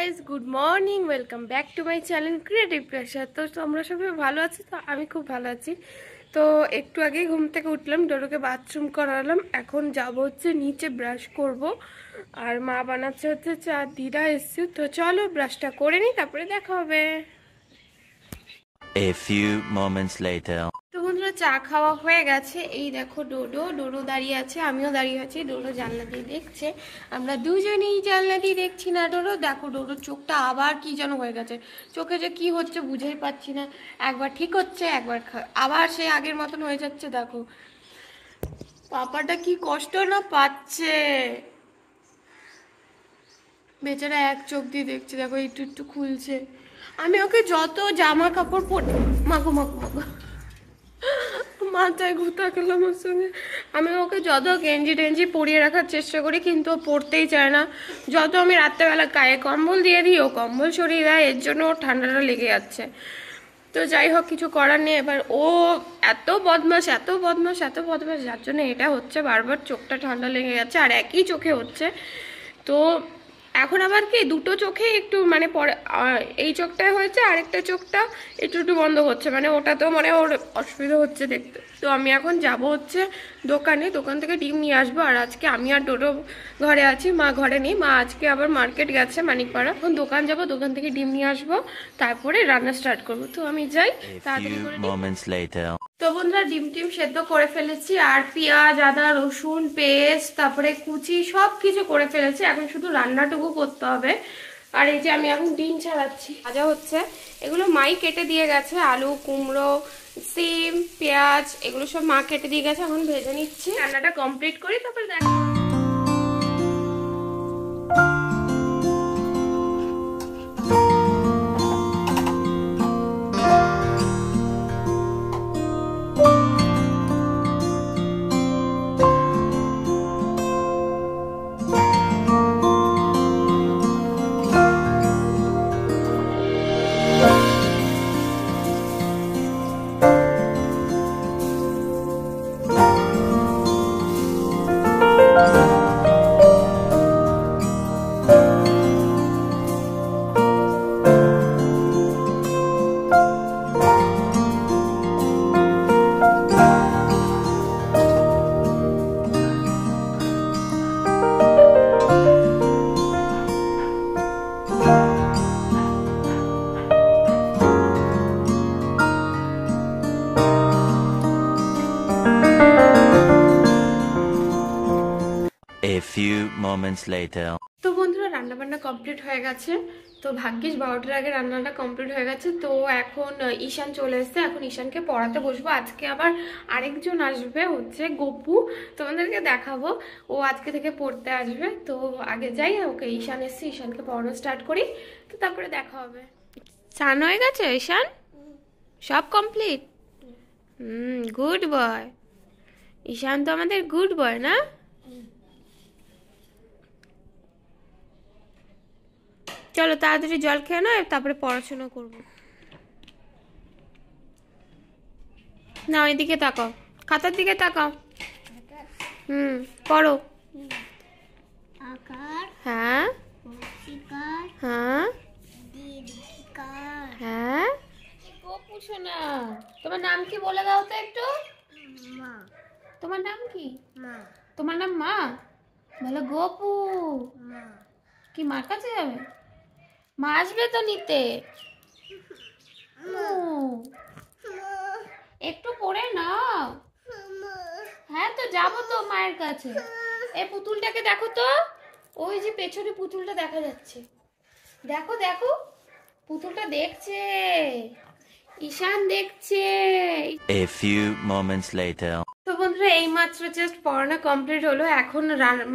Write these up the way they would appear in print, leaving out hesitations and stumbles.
Guys, good morning, welcome back to my channel creative pressure. তো তোমরা সবাই ভালো আছো? তো আমি খুব ভালো আছি। তো একটু আগেই ঘুম থেকে উঠলাম, ডোরোকে বাথরুম করালাম, এখন যাব হচ্ছে নিচে ব্রাশ করব। আর মা বানাচ্ছে হচ্ছে চা, দিদা এসছে। তো চলো ব্রাশটা করে নিই, তারপরে দেখা হবে। A few moments later. তো বন্ধুরা, চা খাওয়া হয়ে গেছে। এই দেখো ডোরো দাঁড়িয়ে আছে, আমিও দাঁড়িয়ে আছি। ডোরো জানলা দিয়ে দেখছে, আমরা দুজনেই জানলা দিয়ে দেখছি না। দেখো ডোরোর চোখটা আবার কি যেন হয়ে গেছে। চোখে যে কি হচ্ছে বুঝেই পাচ্ছি না। একবার ঠিক হচ্ছে, একবার আবার সেই আগের মতন হয়ে যাচ্ছে। দেখো পাপাটা কি কষ্ট না পাচ্ছে, বেচারা এক চোখ দিয়ে দেখছে। দেখো একটু একটু খুলছে। আমি ওকে যত জামা কাপড় পরে মাগো মাথায় ঘুতা গেল আমার সঙ্গে। আমি ওকে যত গেঞ্জি টেঞ্জি পরিয়ে রাখার চেষ্টা করি, কিন্তু ও পড়তেই চায় না। যত আমি রাত্রেবেলা গায়ে কম্বল দিয়ে দিই, ও কম্বল সরিয়ে দেয়, এর জন্য ওর ঠান্ডাটা লেগে যাচ্ছে। তো যাই হোক, কিছু করার নেই। এবার ও এত বদমাশ, যার জন্য এটা হচ্ছে, বারবার চোখটা ঠান্ডা লেগে যাচ্ছে, আর একই চোখে হচ্ছে। তো এখন আবার কি দুটো চোখে একটু মানে পরে এই চোখটায় হয়েছে, আরেকটা চোখটা একটু একটু বন্ধ হচ্ছে, মানে ওটা তো মানে ওর অসুবিধা হচ্ছে দেখতে। তো আমি এখন যাব হচ্ছে দোকান থেকে ডিম নিয়ে আসবো। আর আজকে আমি আর ডোডো ঘরে আছি, মা ঘরে নেই। মা আজকে আবার মার্কেট গেছে মানিকপাড়া। এখন দোকান যাব, দোকান থেকে ডিম নিয়ে আসবো, তারপরে রান্না স্টার্ট করবো। তো আমি যাই তাড়াতাড়ি করে। তো বন্ধুরা, ডিম টিম সেদ্ধ করে ফেলেছি, আর পেঁয়াজ, আদা, রসুন পেস্ট, তারপরে কুচি সব কিছু করে ফেলেছি। এখন শুধু রান্নাটুকু করতে হবে। আর এই যে আমি এখন ডিম ছাড়াচ্ছি, ভাজা হচ্ছে। এগুলো মাই কেটে দিয়ে গেছে, আলু, কুমড়ো, সিম, পেঁয়াজ এগুলো সব মা কেটে দিয়ে গেছে। এখন ভেজে নিচ্ছি, রান্নাটা কমপ্লিট করি, তারপরে দেখা। A few moments later. তো বন্ধুরা, রান্না বান্না কমপ্লিট হয়ে গেছে। তো ভাগ্যিস 12টার আগে রান্নাটা কমপ্লিট হয়ে গেছে। তো এখন ঈশান চলে এসছে, এখন ঈশানকে পড়াতে বসবো। আজকে আবার আরেকজন আসবে, হচ্ছে গপু, তোমাদেরকে দেখাবো। ও আজকে থেকে পড়তে আসবে। তো আগে যাই, ওকে ঈশান এসছে, ঈশানকে পড়ানো স্টার্ট করি, তো তারপরে দেখা হবে। স্নান হয়ে গেছে ঈশান? সব কমপ্লিট? Good boy. ঈশান তো আমাদের গুড বয় না? চলো তাড়াতাড়ি জল খেয়ে নাও, তারপরে পড়াশোনা করবো। না, ওইদিকে তাকাও, খাতার দিকে তাকাও। পড়ো। হ্যাঁ হ্যাঁ হ্যাঁ। পুছো না। তোমার নাম কি বলে দাও তো একটু। তোমার নাম কি? তোমার নাম মা? বলো গপু। কি মার কাছে যাবে? মা আসবে তো নিতে। একটু পড়ে নাও। হ্যাঁ, তো যাবো তো মায়ের কাছে। এই পুতুলটাকে দেখো তো, ওই যে পেছনে পুতুলটা দেখা যাচ্ছে। দেখো দেখো, পুতুলটা দেখছে, ঈশান দেখছে। A few moments later. তো বন্ধুরা, এই মাত্র জাস্ট পড়ানো কমপ্লিট হলো। এখন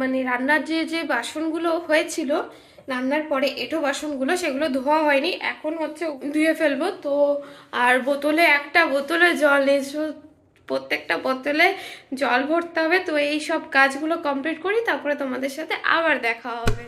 মানে রান্নার যে বাসনগুলো হয়েছিল রান্নার পরে, এঁটো বাসনগুলো, সেগুলো ধোয়া হয়নি, এখন হচ্ছে ধুয়ে ফেলবো। তো আর একটা বোতলে জল এসো, প্রত্যেকটা বোতলে জল ভরতে হবে। তো এই সব কাজগুলো কমপ্লিট করি, তারপরে তোমাদের সাথে আবার দেখা হবে।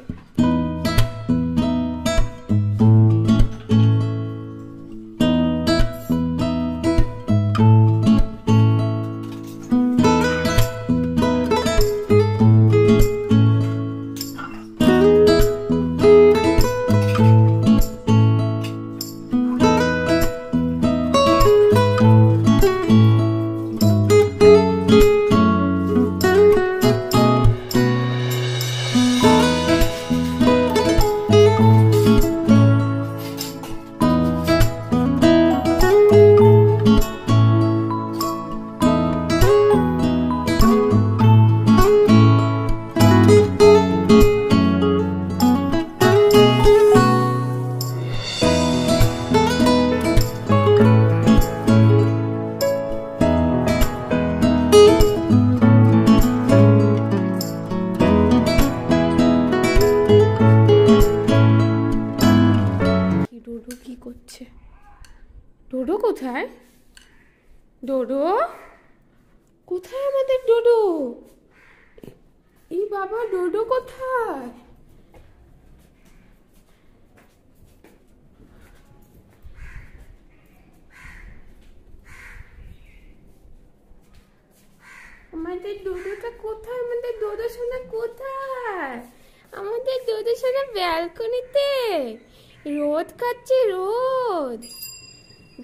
করছে। ডোডো কোথায়? ডোডো কোথায়? আমাদের ডোডো, এই বাবা ডোডো কোথায়? আমাদের ডোডোটা কোথায়? আমাদের ডোডো সোনা কোথায়? আমাদের ডোডো সোনা ব্যালকনিতে রোদ খাচ্ছে, রোদ।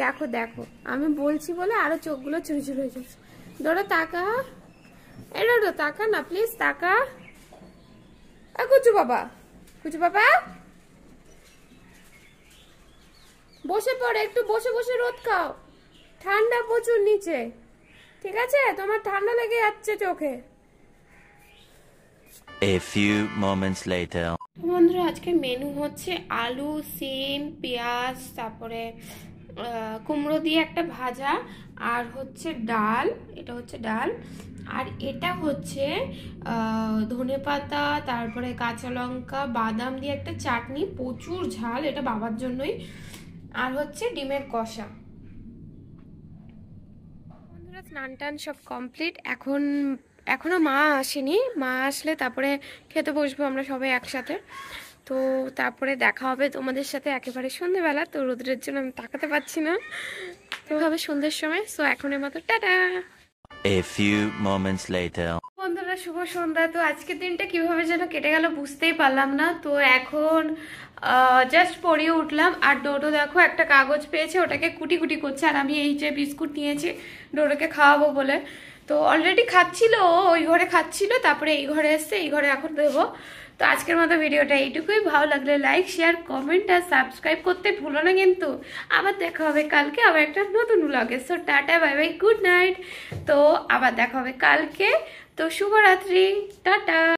দেখো দেখো, আমি বলছি বলে আরো চোখগুলো চুরি চুরি হয়ে যাচ্ছে। ডোডো তাকা, এ ডোডো তাকা না প্লিজ, তাকা। কুচু বাবা, কুচু বাবা বসে পড়ে, একটু বসে বসে রোদ খাও, ঠান্ডা প্রচুর নিচে, ঠিক আছে? তোমার ঠান্ডা লেগে যাচ্ছে চোখে। A few moments later. বন্ধুরা, আজকে মেনু হচ্ছে আলু, সিম, পেঁয়াজ, তারপরে কুমড়ো দিয়ে একটা ভাজা, আর হচ্ছে ডাল। এটা হচ্ছে ডাল, আর এটা হচ্ছে ধনেপাতা, তারপরে কাঁচা লঙ্কা, বাদাম দিয়ে একটা চাটনি, প্রচুর ঝাল, এটা বাবার জন্যই, আর হচ্ছে ডিমের কষা। বন্ধুরা, স্নান টান সব কমপ্লিট। এখনো মা আসেনি, মা আসলে তারপরে খেতে বসবো আমরা সবাই একসাথে। তো তারপরে দেখা হবে তোমাদের সাথে একেবারে সন্ধ্যেবেলা। তো রোদ্রের জন্য আমি তাকাতে পারছি না, তো হবে সন্ধ্যের সময়। সো এখনের মতো tata. A few moments later. বন্ধুরা, শুভ সন্ধ্যা। তো আজকের দিনটা কিভাবে যেন কেটে গেল বুঝতেই পারলাম না। তো এখন জাস্ট পড়িয়ে উঠলাম, আর ডোডো দেখো একটা কাগজ পেয়েছে, ওটাকে কুটি কুটি করছে, আর আমি এই যে বিস্কুট নিয়েছি ডোডোকে খাওয়াবো বলে। তো অলরেডি খাচ্ছিল, ওই ঘরে খাচ্ছিল, তারপরে এই ঘরে এসছে, এই ঘরে এখন দেবো। তো আজকের মতো ভিডিওটা এইটুকুই। ভালো লাগলে লাইক, শেয়ার, কমেন্ট আর সাবস্ক্রাইব করতে ভুলো না কিন্তু। আবার দেখা হবে কালকে আবার একটা নতুন ব্লগে। So tata, bye bye, good night. তো আবার দেখা হবে কালকে। তো শুভরাত্রি, টাটা।